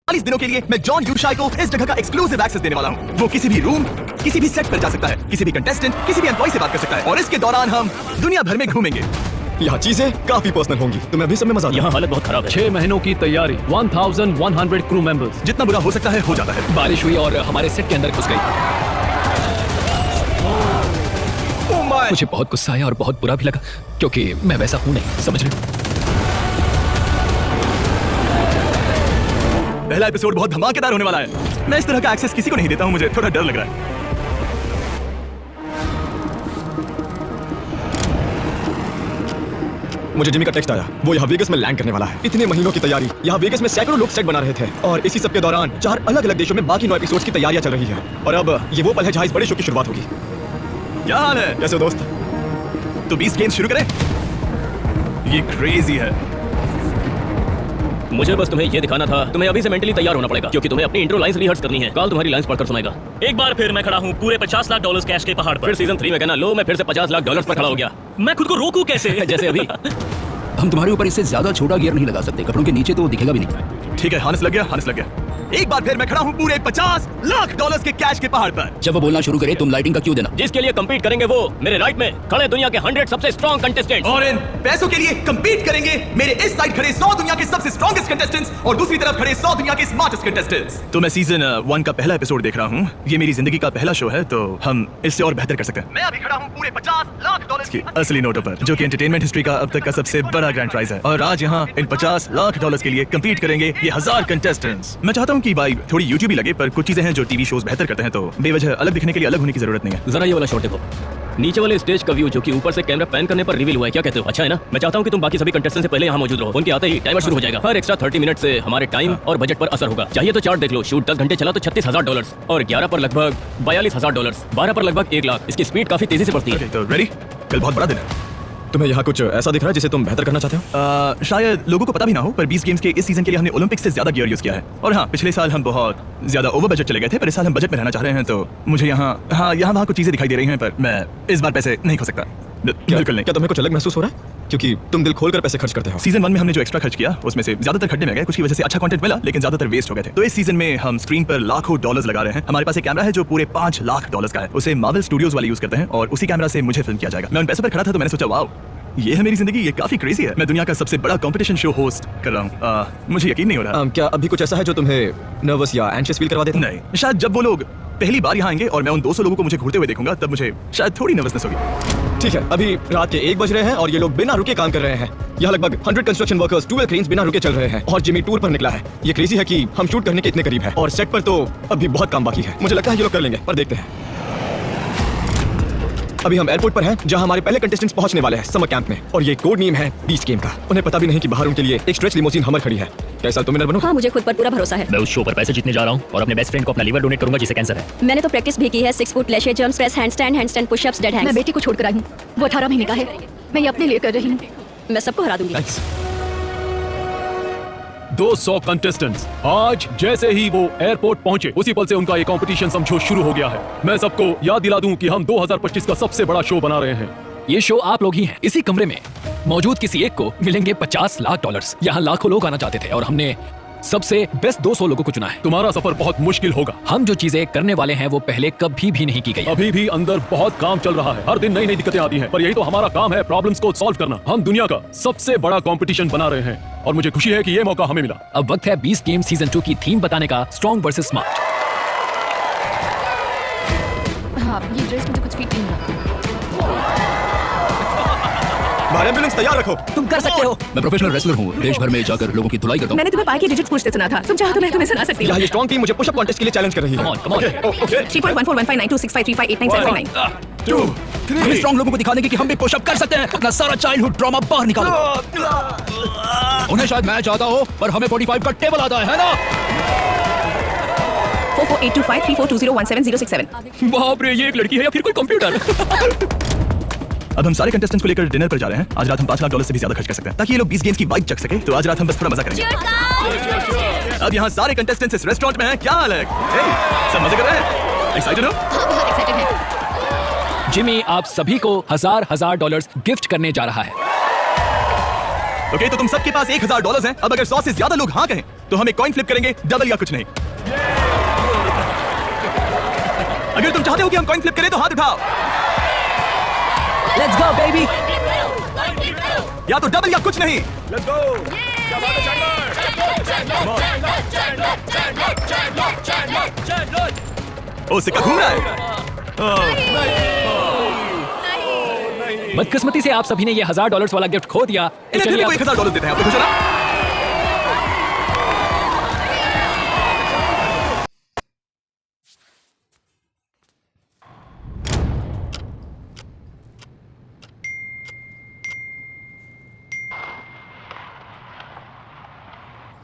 40 दिनों के लिए मैं जॉन यूशाई को इस जगह का एक्सक्लूसिव एक्सेस देने वाला हूँ। वो किसी भी रूम, किसी भी सेट पर जा सकता है, किसी भी कंटेस्टेंट, किसी भी एम्प्लॉय से बात कर सकता है और इसके दौरान हम दुनिया भर में घूमेंगे। यहाँ चीजें काफी पर्सनल होंगी, तुम्हें अभी सब में मजा यहाँ हालत बहुत खराब है। 6 महीनों की तैयारी, 1100 क्रू मेंबर्स। जितना बुरा हो सकता है हो जाता है। बारिश हुई और हमारे सेट के अंदर घुस गई। मुझे बहुत गुस्सा आया और बहुत बुरा भी लगा क्योंकि मैं वैसा हूँ नहीं, समझ रहे हो? पहला एपिसोड बहुत धमाकेदार होने वाला है। मैं इस तरह का एक्सेस किसी को नहीं देता हूँ, मुझे थोड़ा डर लग रहा है। मुझे जिमी का टेक्स्ट आया, वो यहाँ वेगस में लैंड करने वाला है। इतने महीनों की तैयारी, यहाँ वेगस में सैकड़ों लोग सेट बना रहे थे और इसी सब के दौरान 4 अलग-अलग देशों में बाकी 9 एपिसोड्स की तैयारियां चल रही है। और अब ये वो पल है जहाँ इस बड़े शो की शुरुआत होगी। क्या हाल है? कैसे हो दोस्त? तो 20 गेम्स शुरू करें? ये क्रेजी है। मुझे बस तुम्हें ये दिखाना था, तुम्हें अभी से मेंटली तैयार होना पड़ेगा क्योंकि तुम्हें अपनी इंट्रो लाइंस रिहर्स करनी है। कल तुम्हारी लाइंस पढ़कर सुनाएगा। एक बार फिर मैं खड़ा हूँ पूरे $50 लाख कैश के पहाड़ पर। फिर सीजन 3 में कहना, लो मैं फिर से $50 लाख पर खड़ा हो गया। मैं खुद को रोकूं कैसे? जैसे अभी। हम तुम्हारे ऊपर इससे ज्यादा छोटा गियर नहीं लगा सकते, कपड़ों के नीचे तो दिखेगा भी नहीं। ठीक है, हानिस लग गया, हानिस लग गया। एक बार फिर मैं खड़ा हूँ पूरे $50 लाख के कैश के पहाड़ पर। जब वो बोलना शुरू करे तुम लाइटिंग का क्यों देना? जिसके लिए कम्पीट करेंगे वो मेरे राइट में खड़े दुनिया के 100 सबसे स्ट्रॉन्ग कंटेस्टेंट। और इन पैसों के लिए कंपीट करेंगे मेरे इस साइड खड़े 100 दुनिया के सबसे स्ट्रॉन्गेस्ट कंटेस्टेंट्स और दूसरी तरफ खड़े 100 दुनिया के स्मार्टेस्ट कंटेस्टेंट्स। तो मैं सीजन 1 का पहला एपिसोड देख रहा हूँ। ये मेरी जिंदगी का पहला शो है तो हम इससे और बेहतर कर सकते हैं। मैं अभी खड़ा हूँ पूरे $50 लाख की असली नोटों पर, जो कि एंटरटेनमेंट हिस्ट्री का अब तक का सबसे बड़ा ग्रैंड प्राइज है। और आज यहाँ इन $50 लाख के लिए कंपीट करेंगे ये 1000 कंटेस्टेंट्स। मैं चाहता हूँ कि भाई थोड़ी यूट्यूब ही लगे, पर कुछ चीजें हैं जो टीवी शोज बेहतर करते हैं, तो बेवजह अलग दिखने के लिए अलग होने की जरूरत नहीं है। जरा ये वाला शॉट देखो, नीचे वाले स्टेज का व्यू जो कि ऊपर से कैमरा पैन करने पर रिवील हुआ है। क्या कहते हो, अच्छा है ना? मैं चाहता हूँ कि तुम बाकी सभी कंटेस्टेंट से पहले यहाँ मौजूद रहो। उनके आते ही टाइमर शुरू हो जाएगा। हर एक्स्ट्रा 30 मिनट से हमारे टाइम और बजट पर असर होगा। चाहिए तो चार्ट देख लो। शूट 10 घंटे चला तो $36,000 और 11 पर लगभग $42,000, 12 पर लगभग 1 लाख। इसकी स्पीड काफी तेजी से बढ़ती है। तो रेडी? कल बहुत बड़ा दिन है। तुम्हें यहाँ कुछ ऐसा दिख रहा है जिसे तुम बेहतर करना चाहते हो? शायद लोगों को पता भी ना हो, पर 20 गेम्स के इस सीजन के लिए हमने ओलंपिक से ज्यादा गियर यूज किया है। और हाँ, पिछले साल हम बहुत ज्यादा ओवर बजट चले गए थे, पर इस साल हम बजट में रहना चाह रहे हैं। तो मुझे यहाँ वहाँ कुछ चीजें दिखाई दे रही हैं, पर मैं इस बार पैसे नहीं खो सकता। बिल्कुल नहीं। क्या तुम्हें कुछ अलग महसूस हो रहा है? क्योंकि तुम दिल खोलकर पैसे खर्च करते हो। सीजन 1 में हमने जो एक्स्ट्रा खर्च किया उसमें से ज्यादातर खड्डे में गए। कुछ की वजह से अच्छा कंटेंट मिला, लेकिन ज्यादातर वेस्ट हो गए थे। तो इस सीजन में हम स्क्रीन पर लाखों डॉलर्स लगा रहे हैं। हमारे पास एक कैमरा है जो पूरे $5 लाख का है। उसे मार्वल स्टूडियोज वाले यूज करते हैं और उसी कैमरा से मुझे फिल्म किया जाएगा। मैं उन पैसों पर खड़ा था तो मैंने सोचा, वाओ, ये है मेरी जिंदगी, ये काफी क्रेजी है। मैं दुनिया का सबसे बड़ा कंपटीशन शो होस्ट कर रहा हूँ। मुझे यकीन नहीं हो रहा। क्या अभी कुछ ऐसा है जो तुम्हें नर्वस या एंशियस फील करवा देता है? नहीं, शायद जब वो लोग पहली बार यहाँ आएंगे और मैं उन 200 लोगों को मुझे घूरते हुए देखूंगा, तब मुझे शायद थोड़ी नर्वसनेस होगी। ठीक है, अभी रात के 1 बज रहे हैं और ये लोग बिना रुके काम कर रहे हैं। यहाँ लगभग 100 कंस्ट्रक्शन वर्कर्स 12 क्रेन्स बिना रुके चल रहे हैं और जिमी टूर पर निकला है। ये क्रेजी है कि हम शूट करने के इतने करीब है और सेट पर तो अभी बहुत काम बाकी है। मुझे लगता है ये लोग कर लेंगे, पर देखते हैं। अभी हम एयरपोर्ट पर हैं जहां हमारे पहले कंटेस्टेंट्स पहुंचने वाले हैं समर कैंप में, और ये कोड नेम है 20 गेम का। उन्हें पता भी नहीं कि बाहर उनके लिए एक स्ट्रेच लिमोसिन हमर खड़ी है। कैसा तुम विनर बनो? हाँ, मुझे खुद पर पूरा भरोसा है। मैं उस शो पर पैसे जीतने जा रहा हूँ और अपने बेस्ट फ्रेंड को अपना लीवर डोनेट करूंगा जिसे कैंसर है। मैंने तो प्रैक्टिस भी की है। 6 फुट लेशे jumps, press, handstand, pushups, dead hands. मैं बेटी को छोड़कर आई हूँ, वो 18 महीने का है। मैं ये अपने लिए कर रही हूँ। मैं सबको हरा दूंगी। 200 कंटेस्टेंट्स आज जैसे ही वो एयरपोर्ट पहुंचे उसी पल से उनका ये कंपटीशन समझो शुरू हो गया है। मैं सबको याद दिला दूं कि हम 2025 का सबसे बड़ा शो बना रहे हैं। ये शो आप लोग ही हैं। इसी कमरे में मौजूद किसी एक को मिलेंगे $50 लाख। यहाँ लाखों लोग आना चाहते थे और हमने सबसे बेस्ट 200 लोगों को चुना है। तुम्हारा सफर बहुत मुश्किल होगा। हम जो चीजें करने वाले हैं वो पहले कभी भी नहीं की गई। अभी भी अंदर बहुत काम चल रहा है। हर दिन नई नई दिक्कतें आती हैं, पर यही तो हमारा काम है, प्रॉब्लम्स को सॉल्व करना। हम दुनिया का सबसे बड़ा कंपटीशन बना रहे हैं और मुझे खुशी है कि ये मौका हमें मिला। अब वक्त है 20 गेम सीजन 2 की थीम बताने का, स्ट्रॉन्ग वर्सेस स्मार्ट। हाँ, ये ड्रेस मुझे कुछ फिट नहीं हो रहा। बाहर एम्बुलेंस तैयार रखो। तुम कर सकते हो। मैं प्रोफेशनल रेसलर हूँ, देश भर में जाकर लोगों की धुलाई करता हूँ। मैंने तुम्हें पाई की डिजिट्स पूछते सुना था। तुम चाहो तो मैं तुम्हें सुना सकती हूँ। यहाँ ये स्ट्रॉन्ग टीम मुझे पुशअप कॉन्टेस्ट के लिए चैलेंज कर रही है। Come on, come on. Okay 3.14159265358979. 2 हमें स्ट्रॉन्ग लोगों को दिखा देंगे कि हम भी पुशअप कर सकते हैं। अपना सारा चाइल्डहुड ट्रॉमा बाहर निकालो। उन्हें शायद मैं चाहता हो, पर हमें 45 का टेबल आता है ना? 44825342017067. बाप रे, ये एक लड़की है या फिर कोई कंप्यूटर? अब हम सारे कंटेस्टेंट्स को लेकर डिनर पर जा रहे हैं। आज रात हम $5 लाख से भी ज्यादा खर्च कर सकते हैं ताकि ये लोग 20 गेम्स की वाइब चख सके। तो आज रात हम बस थोड़ा मजा करेंगे। अब यहाँ सारे कंटेस्टेंट्स इस रेस्टोरेंट में हैं। क्या हाल है? सब मजे कर रहे हैं? एक्साइटेड हो? बहुत एक्साइटेड है। जिमी आप सभी को $1000 गिफ्ट करने जा रहा है। ओके, तो तुम सबके पास $1000 हैं। अब अगर 100 से ज्यादा लोग हाँ कहें तो हम एक कॉइन फ्लिप करेंगे, डबल या कुछ नहीं। अगर तुम चाहते हो कि हम कॉइन फ्लिप करें तो हाथ उठाओ। Let's go baby. या तो डबल या कुछ नहीं। Let's go. ओ सिक्का घूम रहा है। बदकिस्मती से आप सभी ने ये $1000 वाला गिफ्ट खो दिया। तो इन्हें चलिए को $1000 देते हैं, आपको खुश हो ना?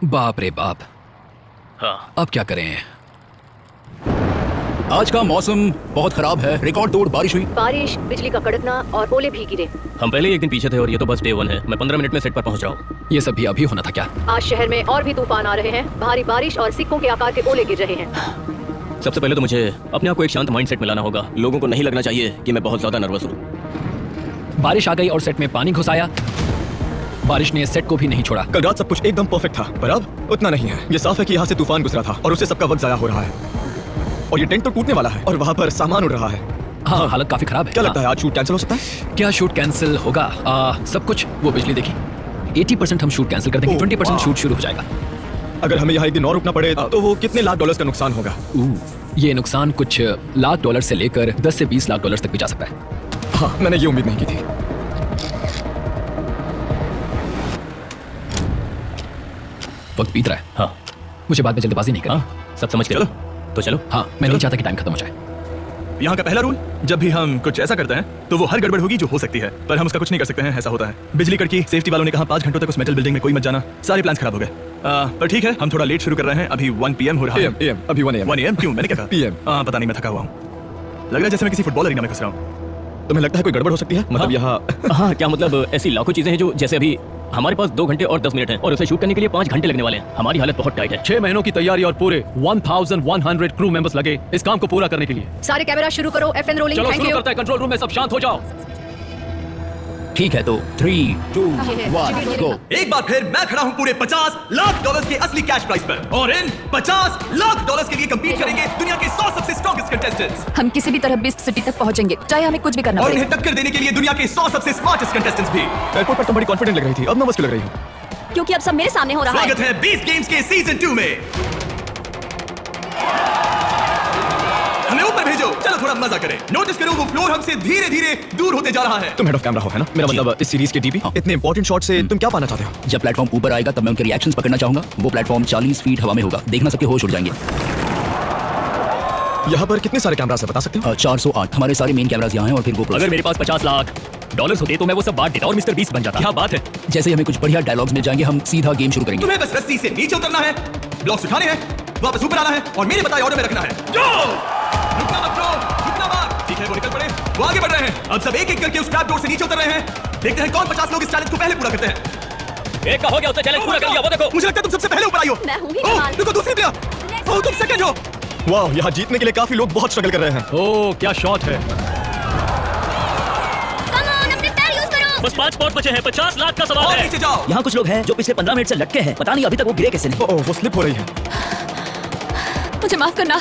बाप रे बाप। हाँ, अब क्या करें? आज का मौसम बहुत खराब है, रिकॉर्ड तोड़ बारिश हुई। बारिश, बिजली का कड़कना और ओले भी गिरे। हम पहले ही एक दिन पीछे थे और ये तो बस डे 1 है। मैं 15 मिनट में सेट पर पहुंच रहा हूँ। ये सब भी अभी होना था क्या? आज शहर में और भी तूफान आ रहे हैं। भारी बारिश और सिक्कों के आकार के ओले गिर रहे हैं। सबसे पहले तो मुझे अपने आप को एक शांत माइंडसेट में लाना होगा। लोगों को नहीं लगना चाहिए कि मैं बहुत ज्यादा नर्वस हूँ। बारिश आ गई और सेट में पानी घुस आया। बारिश ने सेट को भी नहीं छोड़ा। कल रात सब कुछ एकदम परफेक्ट था, पर अब उतना नहीं है। ये साफ है कि यहाँ से तूफान गुजरा था और उससे सबका वक्त जाया हो रहा है। और ये टेंट तो टूटने वाला है और वहाँ पर सामान उड़ रहा है। हाँ, हालत काफी खराब है। क्या लगता है आज शूट कैंसिल हो सकता है? क्या शूट कैंसिल होगा? सब कुछ वो बिजली देखी। 80% हम शूट कैंसिल कर देंगे, 20% शूट शुरू हो जाएगा। अगर हमें यहाँ एक दिन और रुकना पड़े तो वो कितने लाख डॉलर्स का नुकसान होगा? ये नुकसान कुछ लाख डॉलर से लेकर 10 से 20 लाख डॉलर तक भी जा सकता है। हाँ, मैंने ये उम्मीद नहीं की थी। वक्त बीत रहा है। हाँ मुझे बाद में जल्दबाजी नहीं करनी। हाँ, सब समझ के चलो तो चलो। हाँ, मैं नहीं चाहता कि टाइम खत्म हो जाए। यहाँ का पहला रूल, जब भी हम कुछ ऐसा करते हैं तो वो हर गड़बड़ होगी जो हो सकती है, पर हम उसका कुछ नहीं कर सकते हैं। ऐसा होता है। बिजली कड़की, सेफ्टी वालों ने कहा 5 घंटों तक उस मेटल बिल्डिंग में कोई मत जाना। सारे प्लान्स खराब हो गए। पर ठीक है, हम थोड़ा लेट शुरू कर रहे हैं। अभी 1 PM हो रहा है। AM, अभी 1 AM। 1 AM क्यों? मैंने क्या कहा? PM। पता नहीं, मैं थका हुआ हूँ। लग रहा है जैसे मैं किसी फुटबॉल एरिना में घुस रहा हूँ। तुम्हें लगता है कोई गड़बड़ हो सकती है? मतलब यहाँ हाँ, क्या मतलब ऐसी लाखों चीजें हैं जो, जैसे अभी हमारे पास 2 घंटे और 10 मिनट हैं और उसे शूट करने के लिए 5 घंटे लगने वाले हैं। हमारी हालत बहुत टाइट है। 6 महीनों की तैयारी और पूरे 1100 क्रू मेंबर्स लगे इस काम को पूरा करने के लिए। सारे कैमरा शुरू करो। FN rolling. चलो थैंक शुरू यू। करते हैं। कंट्रोल रूम में सब शांत हो जाओ। ठीक है, तो 3, 2, 1 गो। एक बार फिर मैं खड़ा हूँ पूरे $50 लाख के असली कैश प्राइस पर, और इन $50 लाख के लिए compete करेंगे दुनिया के 100 सबसे स्ट्रॉन्गेस्ट कंटेस्टेंट्स। हम किसी भी तरह बिस्ट सिटी तक पहुंचेंगे, चाहे हमें कुछ भी करना और पड़े। इन्हें टक्कर देने के लिए दुनिया के 100 सबसे स्मार्टेस्ट कंटेस्टेंट्स भी। एयरपोर्ट पर तुम बड़ी कॉन्फिडेंट लग रही थी, अब नर्वस क्यों लग रही हो? क्योंकि अब सब मेरे सामने हो रहा है। स्वागत है 20 गेम्स के सीजन 2 में। हमें ऊपर भेजो, चलो थोड़ा मजा करें। नोटिस करो वो फ्लोर हमसे धीरे धीरे दूर होते जा रहा है। तुम हेड ऑफ कैमरा हो, है ना? मेरा मतलब इस सीरीज के डीपी इतने इंपॉर्टेंट शॉट से तुम क्या पाना चाहते हो? जब प्लेटफॉर्म ऊपर आएगा तब मैं उनके रिएक्शंस पकड़ना चाहूंगा। वो प्लेटफॉर्म 40 फीट हवा में होगा, देखना सबके होश उड़ जाएंगे। यहाँ पर कितने सारे कैमरास है, बता सकते हो? 408 हमारे सारे मेन कैमरास यहाँ हैं और फिर GoPros। अगर मेरे पास $50 लाख होते तो मैं वो सब बांट देता और मिस्टर बीस्ट बन जाता। क्या बात है। जैसे ही हमें कुछ बढ़िया डायलॉग्स मिल जाएंगे हम सीधा गेम शुरू करेंगे। तुम्हें बस रस्सी से नीचे उतरना है, ब्लॉक्स उठाने हैं, वापस ऊपर आना है और मेरे बताए ऑर्डर में रखना है। जो रुकना मत ब्रो, रुकना मत। ठीक है, वो निकल पड़े, वो आगे बढ़ रहे हैं। अब सब एक एक करके उस ट्रैप डोर से नीचे उतर रहे हैं। देखते हैं कौन 50 लोग इस चैलेंज को पहले पूरा करते हैं। एक का हो गया, उसने चैलेंज पूरा कर लिया। वो देखो, मुझे लगता है तुम सबसे पहले ऊपर आई हो। मैं हूँ ही ओह, कमाल। रुको, दूसरी प्लेयर। ओह, तुम सेकंड हो। वाह, यहाँ जीतने के लिए काफी लोग बहुत स्ट्रगल कर रहे हैं। ओह क्या शॉट है। बस 5 स्पॉट बचे हैं। 50 लाख का सवाल और है। नीचे जाओ। यहाँ कुछ लोग हैं जो पिछले 15 मिनट से लटके हैं, पता नहीं अभी तक वो गिरे कैसे नहीं। ओह, वो स्लिप हो रही है। मुझे माफ करना।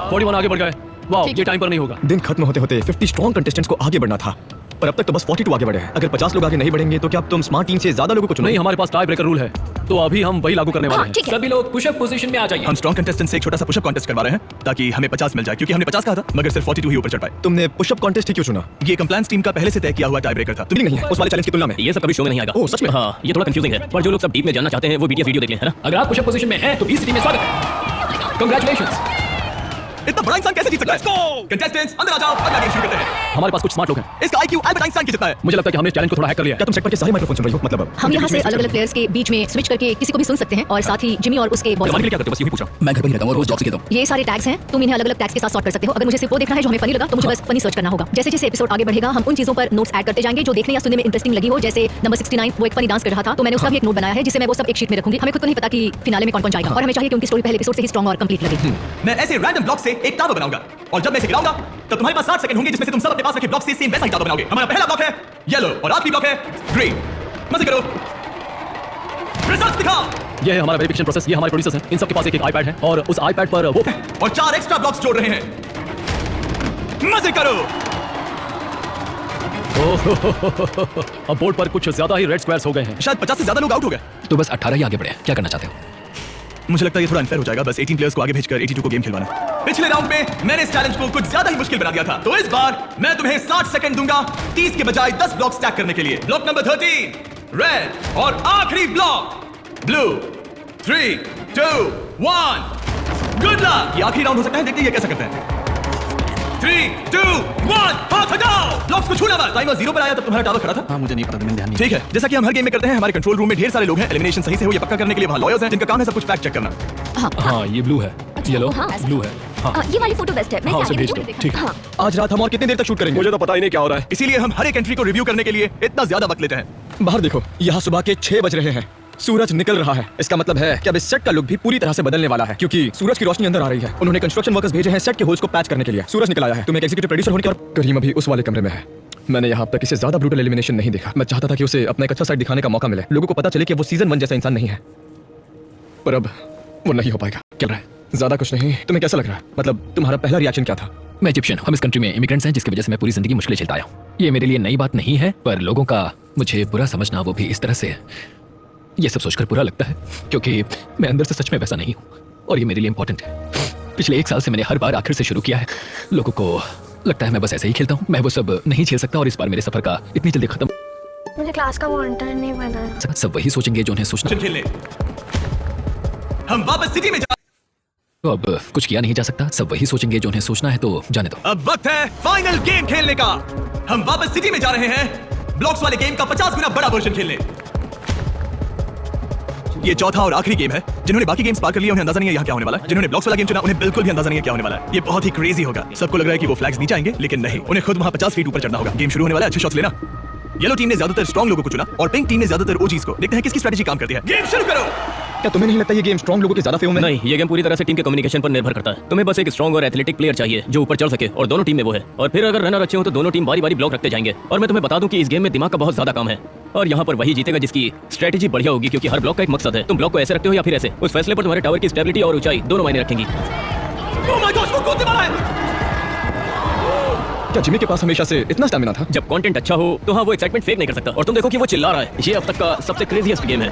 41 आगे बढ़ गए। वाह, ये टाइम पर नहीं होगा। दिन खत्म होते होते 50 स्ट्रॉन्ग कंटेस्टेंट्स को आगे बढ़ना था, पर अब तक तो बस 42 आगे बढ़े हैं। अगर 50 लोग आगे नहीं बढ़ेंगे तो क्या तुम स्मार्ट टीम से ज्यादा लोगों को चुनो? नहीं, हमारे पास टाई ब्रेकर रूल है, तो अभी हम वही लागू करने वाले हैं। ठीक है। सभी लोग पुशअप पोजीशन में आ जाइए। हम स्ट्रॉन्ग कंटेस्टेंट से एक छोटा सा पुशअप कॉन्टेस्ट करवा रहे हैं ताकि हमें 50 मिल जाए, क्योंकि हमने 50 कहा था मगर सिर्फ 42 ही ऊपर चढ़ पाए। तुमने पुशअप कॉन्टेस्ट ही क्यों चुना? ये कंप्लायंस टीम का पहले से तय किया हुआ टाई ब्रेकर था। तुम नहीं है उस वाले चैलेंज की तुलना में। ये सब कभी शो में नहीं आएगा। ओह, सच में? हाँ, ये थोड़ा कंफ्यूजिंग है, पर जो लोग सब डीप में जानना चाहते हैं वो BTS वीडियो देख लें, है ना। अगर आप पुशअप पोजीशन में हैं तो BCT में स्वागत है। कांग्रेचुलेशंस। इतना बड़ा इंसान कैसे जीत सकता है? कंटेस्टेंट्स अंदर आ जाओ, अगला गेम शुरू करते हैं। हमारे पास कुछ स्मार्ट लोग हैं। इसका IQ अल्बर्ट आइंस्टाइन की जितना है। मुझे लगता है कि हमने इस चैलेंज को थोड़ा हैक कर लिया है। क्या तुम सेट पर के सारे माइक्रोफोन सुन रही हो? मतलब हम यहाँ से अलग अलग प्लेयर्स के बीच में स्विच करके किसी को भी सुन सकते हैं और साथ ही जिमी और उसके बॉस। जमाने के लिए क्या करते हो? बस यूं ही पूछ रहा हूं। मैं घर पर ही रहता हूँ और रोज जॉब से खेता हूँ। ये सारे टैग्स हैं, तुम इन्हें अलग अलग टैग्स के साथ सॉर्ट कर सकते हो। अगर मुझे सिर्फ वो देखना है जो हमें फनी लगा तो मुझे बस फनी सर्च करना होगा। जैसे जैसे एपिसोड आगे बढ़ेगा हम उन चीजों पर नोट्स ऐड करते जाएंगे जो देखने या सुनने में इंटरेस्टिंग लगी हो। जैसे नंबर 69 वो एक फनी डांस कर रहा था, तो मैंने उसका भी एक नोट बनाया है जिसे मैं वो सब एक शीट में रखूंगी। हमें खुद को नहीं पता कि फिनाले में कौन कौन जाएगा और हमें चाहिए कि उनकी स्टोरी पहले एपिसोड से ही स्ट्रॉन्ग और कंप्लीट लगे। मैं ऐसे रैंडम ब्लॉक से एक टावर बनाऊंगा और जब मैं इसे गिराऊंगा तब तुम्हारे पास 60 सेकंड होंगे जिसमें से तुम सब अपने पास रखे ब्लॉक से सेम वैसा ही टावर बनाओगे। हमारा पहला ब्लॉक है येलो और आखिरी ब्लॉक है ग्रीन। मजे करो। रिजल्ट्स दिखा। ये है हमारा वेरिफिकेशन प्रोसेस, ये हमारे प्रोड्यूसर्स हैं, इन सबके पास एक आईपैड है और उस आईपैड पर वो और 4 एक्स्ट्रा ब्लॉक्स जोड़ रहे हैं। मजे करो। अब बोर्ड पर कुछ ज्यादा ही रेड स्क्वायर्स हो गए हैं। शायद 50 से ज्यादा लोग आउट हो गए। तो बस 18 ही आगे बढ़े, क्या करना चाहते हो? मुझे लगता है ये थोड़ा अनफेयर हो जाएगा, बस 18 प्लेयर्स को आगे भेजकर 82 को गेम खिलवाना। पिछले राउंड में मैंने इस चैलेंज को कुछ ज्यादा ही मुश्किल बना दिया था, तो इस बार मैं तुम्हें 60 सेकंड दूंगा 30 के बजाय 10 ब्लॉक स्टैक करने के लिए। ब्लॉक नंबर 13 रेड और आखिरी ब्लॉक ब्लू। 3 2 1 good luck. ये आखिरी राउंड हो सकता है, देखते हैं ये कैसा करते हैं। 3 2 1 हाथ हटाओ। ब्लॉक्स को छूना मत। टाइमर 0 पर आया तब तुम्हारा टावर खड़ा था। हाँ मुझे नहीं पता, मैंने ध्यान नहीं। ठीक है, जैसा कि हम हर गेम में करते हैं, हमारे कंट्रोल रूम में ढेर सारे लोग हैं। एलिमिनेशन सही से हो ये पक्का करने के लिए वहां लॉयर्स हैं जिनका काम है सब कुछ फैक्ट चेक करना। हाँ ये ब्लू है, येलो ब्लू है। हाँ ये वाली फोटो बेस्ट है। मैं हाँ इसे उसे आगे भेज दो, भेजूं? ठीक है। हाँ। आज रात हम और कितनी देर तक शूट करेंगे? मुझे तो पता ही नहीं क्या हो रहा है। इसीलिए हम हर एक एंट्री को रिव्यू करने के लिए इतना ज्यादा वक्त लेते हैं। बाहर देखो, यहाँ सुबह के 6 बज रहे हैं। सूरज निकल रहा है, इसका मतलब है कि अब इस सेट का लुक भी पूरी तरह से बदलने वाला है, क्योंकि सूरज की रोशनी अंदर आ रही है। उन्होंने कंस्ट्रक्शन वर्कर्स भेजे हैं सेट के होल्स को पैच करने के लिए। सूरज निकल आया है। तुम एक एग्जीक्यूटिव प्रोड्यूसर होने के और करीम अभी उस वाले कमरे में है। मैंने यहाँ तक इसे ज्यादा ब्रूटल एलिमिनेशन नहीं देखा। मैं चाहता था कि उसे अपना एक अच्छा साइड दिखाने का मौका मिले, लोगों को पता चले कि वो सीजन 1 जैसा इंसान नहीं है, पर अब वो नहीं हो पाएगा। क्या रहा है? ज्यादा कुछ नहीं। तुम्हें कैसा लग रहा है? मतलब तुम्हारा पहला रिएक्शन क्या था? मैं इजिप्शियन, हम इस कंट्री में इमिग्रेंट्स हैं जिसकी वजह से मैं पूरी जिंदगी मुश्किलें झेलता आया हूँ। ये मेरे लिए नई बात नहीं है, पर लोगों का मुझे बुरा समझना, वो भी इस तरह से, ये सब सोचकर बुरा लगता है, क्योंकि मैं अंदर से सच में वैसा नहीं हूँ और ये मेरे लिए इंपॉर्टेंट है। पिछले 1 साल से मैंने हर बार आखिर से शुरू किया है। लोगों को लगता है मैं बस ऐसे ही खेलता हूँ, मैं वो सब नहीं झेल सकता और इस बार मेरे सफर का इतनी जल्दी खत्म। मुझे क्लास का मॉनिटर नहीं बना है। सब वही सोचेंगे जो उन्हें सोचना। खेलने हम वापस सिटी में तो अब कुछ किया नहीं जा सकता, सब वही सोचेंगे जो उन्हें सोचना है, तो जाने दो। अब वक्त है फाइनल गेम खेलने का। हम वापस सिटी में जा रहे हैं ब्लॉक्स वाले गेम का 50 गुना बड़ा वर्जन खेलने। ये चौथा और आखिरी गेम है। जिन्होंने बाकी गेम्स पार कर लिया उन्हें अंदाजा नहीं है यहाँ क्या होने वाला है। जिन्होंने ब्लॉक्स वाला गेम चुना उन्हें बिल्कुल भी अंदाजा नहीं है क्या होने वाला है। ये बहुत ही क्रेजी होगा। सबको लग रहा है कि वो फ्लैग्स नीचे आएंगे, लेकिन नहीं, उन्हें खुद वहां 50 फीट ऊपर चढ़ना होगा। गेम शुरू होने वाला है, अच्छे शॉट्स लेना। येलो टीम ने ज्यादातर स्ट्रॉन्ग लोगों को चुना और पिंक टीम ने ज्यादातर ओजीज को। देखते हैं किसकी स्ट्रेटजी काम करती है। गेम शुरू करो। क्या तुम्हें नहीं लगता ये गेम स्ट्रॉन्ग लोगों के ज्यादा फेवर में? नहीं, ये गेम पूरी तरह से टीम के कम्युनिकेशन पर निर्भर करता है। तुम्हें बस एक स्ट्रॉन्ग और एथलेटिक प्लेयर चाहिए जो ऊपर चढ़ सके, और दोनों टीम में वो है। और फिर अगर रनर अच्छे हो तो दोनों टीम बारी बारी ब्लॉक रखते जाएंगे। और मैं तुम्हें बता दूं कि इस गेम में दिमाग का बहुत ज्यादा काम है, और यहाँ पर वही जीतेगा जिसकी स्ट्रेटजी बढ़िया होगी, क्योंकि हर ब्लॉक का एक मकसद है। तुम ब्लॉक को ऐसे रखते हो या फिर ऐसे, उस फैसले पर तुम्हारे टावर की स्टेबिलिटी और ऊंचाई दोनों मायने रखेंगी। Oh my gosh, वो कूदने वाला है। क्या जिमी के पास हमेशा से इतना स्टैमिना था? जब कंटेंट अच्छा हो तो हाँ, वो एक्साइटमेंट फेक नहीं कर सकता। और तुम देखो कि वो चिल्ला रहा है। ये अब तक का सबसे क्रेजीएस्ट गेम है।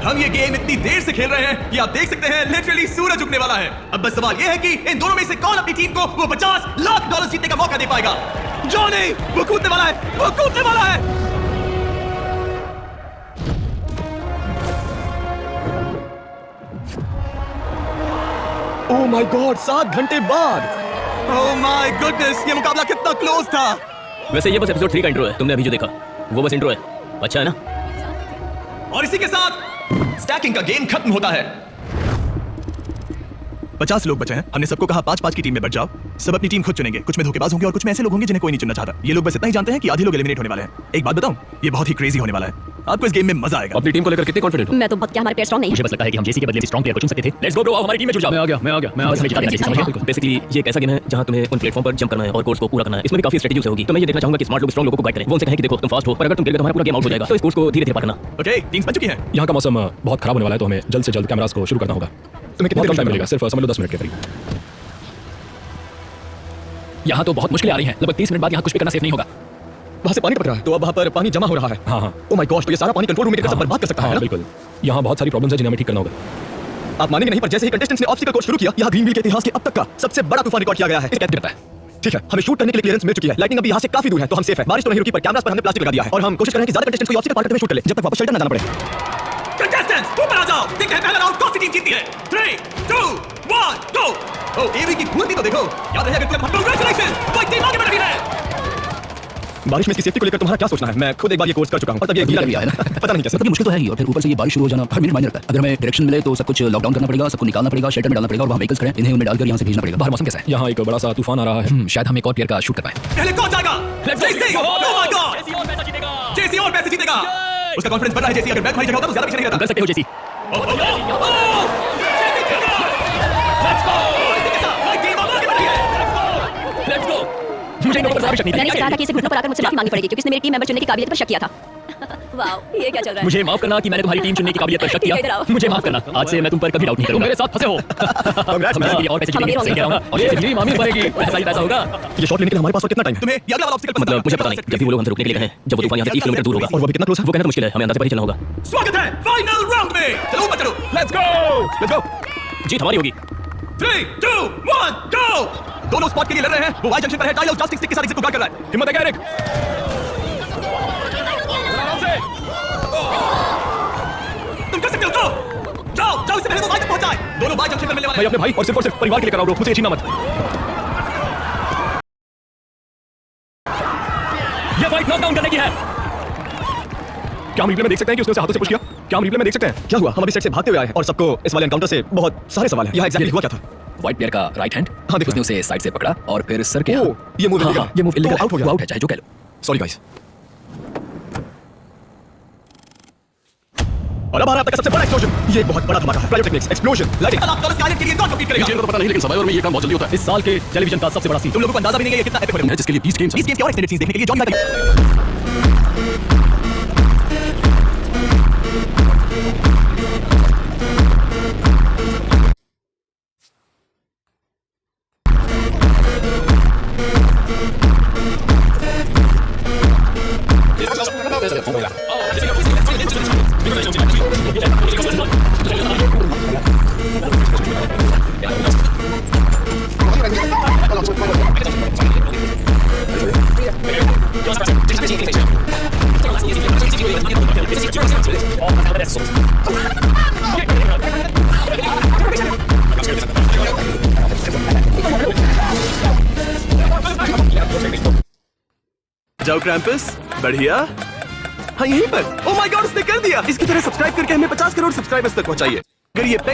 हम ये गेम इतनी देर से खेल रहे हैं कि आप देख सकते हैं लिटरली सूरज उगने वाला है। अब बस सवाल ये है कि इन दोनों में से कौन अपनी टीम को वो 50 लाख डॉलर जीतने का मौका दे पाएगा। जॉनी, वो कूदने वाला है, वो कूदने वाला है। ओह माय गॉड, 7 घंटे बाद। ओह माय गुडनेस, ये मुकाबला कितना क्लोज था। वैसे ये बस एपिसोड 3 का इंट्रो है। तुमने अभी जो देखा वो बस इंट्रो है। अच्छा है ना? और इसी के साथ स्टैकिंग का गेम खत्म होता है। 50 लोग बचे हैं। हमने सबको कहा 5-5 की टीम में बच जाओ। सब अपनी टीम खुद चुनेंगे। कुछ में धोखेबाज होंगे और कुछ में ऐसे लोग होंगे जिन्हें कोई नहीं चुनना चाहता। ये लोग बस इतना ही जानते हैं कि आधे लोग एलिमिनेट होने वाले हैं। एक बात बताऊं, ये बहुत ही क्रेजी होने वाला है। आपको इस गेम में मजा आएगा। अपनी टीम को लेकर कितने कॉन्फिडेंट हो? मैं तो बहुत, क्या हमारे प्लेयर स्ट्रॉन्ग नहीं है? मुझे बस लगता है कि हम जेसी के बदले स्ट्रॉन्ग प्लेयर को चुन सकते थे। लेट्स गो ब्रो, हमारी टीम में जुड़ जाओ। मैं आ गया। बस हमें जिता देना जेसी, समझ गए? बेसिकली ये एक ऐसा गेम है जहां तुम्हें उन प्लेटफॉर्म पर जंप करना है और कोर्स को पूरा करना है। इसमें भी काफी स्ट्रेटजी होगी। तो मैं ये देखना चाहूंगा कि स्मार्ट लोग स्ट्रॉन्ग लोगों को गाइड करें। वो उनसे कहें कि देखो तुम फास्ट हो, पर अगर तुम गिर गए तो हमारा पूरा गेम आउट हो जाएगा। तो इस कोर्स को धीरे-धीरे पार करना। ओके, टीम्स बन चुकी हैं। यहाँ का मौसम बहुत खराब होने वाला है, तो हमें जल्द से जल्द कैमरास को शुरू करना होगा। तुम्हें कितने बहुत कम टाइम टाइम मिलेगा, सिर्फ समझ लो 10 मिनट के करीब। यहाँ तो बहुत मुश्किलें आ रही हैं, लगभग 30 मिनट बाद यहाँ कुछ भी करना सेफ नहीं होगा। वहाँ से पानी टपक रहा है, तो अब वहाँ पर पानी जमा हो रहा है। हाँ हाँ ओह माय गॉड, तो ये सारा पानी कंट्रोल रूम में सब बर्बाद कर सकता है हाँ ना? बिल्कुल। यहाँ बहुत सारी प्रॉब्लम्स हैं जिन्हें हमें ठीक करना होगा। आप मानेंगे नहीं, पर जैसे ही कंटेस्टेंट्स ने ऑब्स्टिकल कोर्स शुरू किया, यहाँ ग्रीन व्हील के इतिहास के अब तक का सबसे बड़ा तूफान रिकॉर्ड किया गया है। कैसे गिरता है? ठीक है, हमें शूट करने के लिए क्लियरेंस मिल चुकी है। लाइटिंग अभी यहाँ से काफी दूर है, तो हम सेफ है। बारिश तो नहीं रुकी, पर कैमरास पर हमने प्लास्टिक लगा दिया है और हम कोशिश कर रहे हैं कि ज्यादा कंटेस्टेंट्स को ऑब्स्टिकल पार करते हुए शूट कर ले, जब तक वापस शेल्टर ना जाना पड़े। कंटेस्टेंट्स ऊपर आ जाओ। देखते हैं पहला राउंड कौन सी टीम जीतती है। 3 2 1 गो। ओ एवी की कूदनी तो देखो। याद रहे अगर तुम्हें कांग्रेचुलेशन, कोई टीम आगे बढ़ रही है। बारिश में इसकी सेफ्टी को लेकर तुम्हारा क्या सोचना है? मैं खुद एक बार ये कोर्स कर चुका हूँ और तब ये गीला भी आया ना। पता नहीं कैसे। मतलब ये मुश्किल तो है ही, और फिर ऊपर से ये बारिश शुरू हो जाना हर मिनट मायने रखता है। अगर हमें डायरेक्शन मिले तो सब कुछ लॉकडाउन करना पड़ेगा, सबको निकालना पड़ेगा, शेल्टर में डालना पड़ेगा और वहाँ व्हीकल्स खड़े हैं, इन्हें उनमें डालकर यहाँ से भेजना पड़ेगा। बाहर मौसम कैसा है? यहाँ एक बड़ा सा तूफान आ रहा है। शायद हम एक और प्लेयर का शूट कर पाए। पहले कौन जाएगा? जेसी। ओह माय गॉड, जेसी और पैसे जीतेगा। उसका कॉन्फिडेंस बढ़ रहा है। जेसी अगर मैं तुम्हारी जगह होता तो ज्यादा पीछे नहीं रहता। कर सकते हो जेसी। Let's go. मुझे इन लोगों पर ज्यादा शक नहीं मैंने था। इसे कहा था कि इसे घुटनों पर आकर मुझसे माफी मांगनी पड़ेगी, क्योंकि इसने मेरी टीम मेंबर चुनने की काबिलियत पर शक किया था। वाओ, ये क्या चल रहा है? मुझे माफ करना कि मैंने तुम्हारी टीम चुनने की काबिलियत पर शक इधर किया आओ। मुझे माफ करना आज से मैं तुम पर कभी डाउट नहीं तुम करूंगा मेरे साथ फंसे हो Congrats, हम man. इसके लिए और पैसे हम जीतेंगे अमीर सही कह रहा हूं और ये मेरी मामी पड़ेगी ऐसा ही पैसा होगा ये शॉट लेने के लिए हमारे पास और कितना टाइम है? तुम्हें ये अगला वाला ऑब्स्टिकल मतलब मुझे पता नहीं जब भी वो लोग हमसे रुकने के लिए कहें जब वो तूफान यहाँ से 30 किलोमीटर दूर होगा और वो अभी कितना क्लोज है? वो कहना तो मुश्किल है हमें अंदाजे पर ही चलना होगा स्वागत है फाइनल राउंड में। चलो ऊपर चलो। लेट्स गो जीत हमारी होगी 3, 2, 1, go! दोनों स्पॉट के लिए लड़ रहे हैं। वो वाई जंक्शन पर है। टाइलर जस्ट स्टिक के साथ एग्जिट को गार्ड कर रहा है। हिम्मत है एरिक तुम कर सकते हो। जाओ जाओ जाओ, इससे पहले वो वाई तक पहुंचाए। दोनों वाई जंक्शन पर मिलने वाले भाई हैं। अपने भाई और सिर्फ परिवार के लिए कराओ ब्रो मुझे छीना मत ये फाइट नॉकडाउन करने की है क्या हम रिप्ले में देख सकते हैं कि उसने उसे हाथों से पुश किया क्या हम रिप्ले में देख सकते हैं क्या हुआ? हम अभी सेट से भागते हुए आए हैं और सबको इस वाले एनकाउंटर से बहुत सारे सवाल हैं। यहाँ एग्जैक्टली हुआ क्या था? व्हाइट प्लेयर का राइट हैंड हाँ, देखो। उसने उसे साइड से पकड़ा और फिर सर के ओह, ये मूव हाँ, illegal हाँ, है। ये मूव इलीगल तो आउट हो गया। आउट है चाहे जो कह लो सॉरी गाइस। और अब आ रहा है अब तक का सबसे बड़ा एक्सप्लोजन। ये एक बहुत बड़ा धमाका है। Pyrotechnics, explosion, lighting। आप डॉलर्स के आयत के लिए कौन कम्पीट करेगा? मुझे तो पता नहीं लेकिन सर्वाइवर में ये काम बहुत जल्दी होता है इस साल के टेलीविजन का सबसे बड़ा सीन तुम लोगों को अंदाजा भी नहीं है ये कितना एपिक होने वाला है जिसके लिए 20 गेम्स है। इस गेम के और एक्सटेंडेड सीन्स देखने के लिए जॉइन करें। जाओ क्रैम्पस, बढ़िया। हाँ यहीं पर। ओह माय गॉड, उसने कर दिया। इसकी तरह सब्सक्राइब करके हमें 50 करोड़ सब्सक्राइबर्स तक पहुंचाइए। अगर ये पेंग